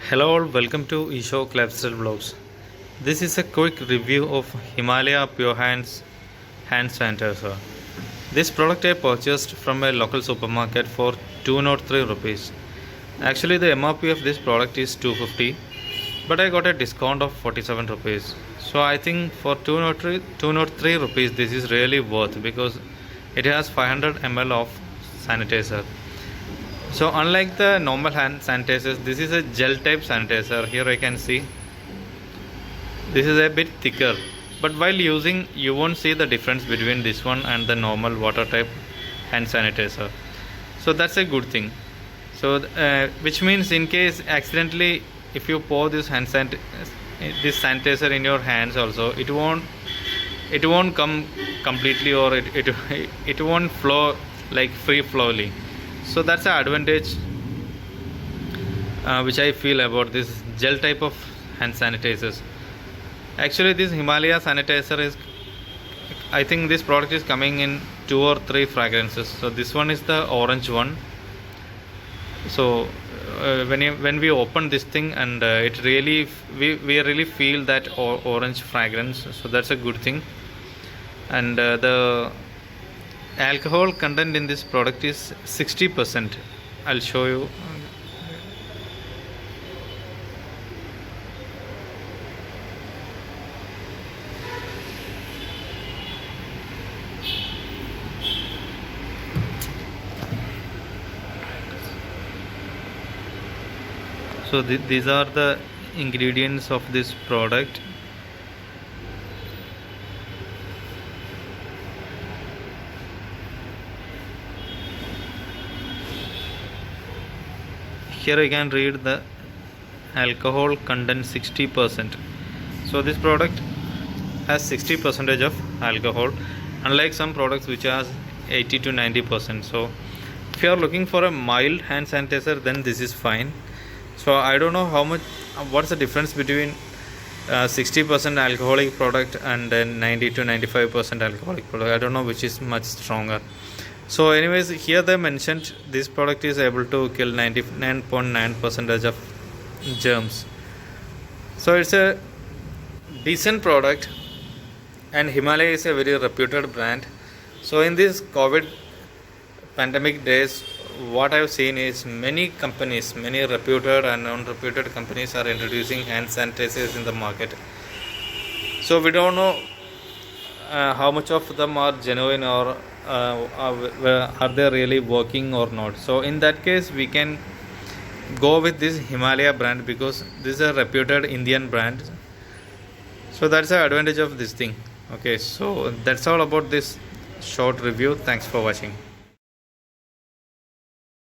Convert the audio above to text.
Hello all, welcome to Isho Lifestyle Vlogs. This is a quick review of Himalaya Pure hand sanitizer. This product I purchased from a local supermarket for 203 rupees. Actually the MRP of this product is 250, but I got a discount of 47 rupees. So I think for 203 rupees this is really worth because it has 500 ml of sanitizer. So unlike the normal hand sanitizers, this is a gel type sanitizer. Here I can see this is a bit thicker, but while using you won't see the difference between this one and the normal water type hand sanitizer. So that's a good thing. So which means in case accidentally if you pour this this sanitizer in your hands also, it won't come completely, or it won't flow like free flowly. So that's an advantage which I feel about this gel type of hand sanitizers. Actually this Himalaya sanitizer is, I think this product is coming in 2 or 3 fragrances. So this one is the orange one. So when we open this thing, and it really we really feel that orange fragrance, so that's a good thing. And the alcohol content in this product is 60%. I'll show you. So these are the ingredients of this product. Here I can read the alcohol content 60%. So this product has 60% of alcohol, unlike some products which has 80 to 90%. So if you are looking for a mild hand sanitizer, then this is fine. So I don't know what's the difference between 60% alcoholic product and then 90 to 95% alcoholic product. I don't know which is much stronger. So anyways, here they mentioned this product is able to kill 99.9% of germs. So it's a decent product, and Himalaya is a very reputed brand. So in this COVID pandemic days, what I've seen is many companies, many reputed and non-reputed companies are introducing hand sanitizers in the market. So we don't know how much of them are genuine, or are they really working or not. So in that case we can go with this Himalaya brand because this is a reputed Indian brand. So that's the advantage of this thing. Okay, so that's all about this short review. Thanks for watching.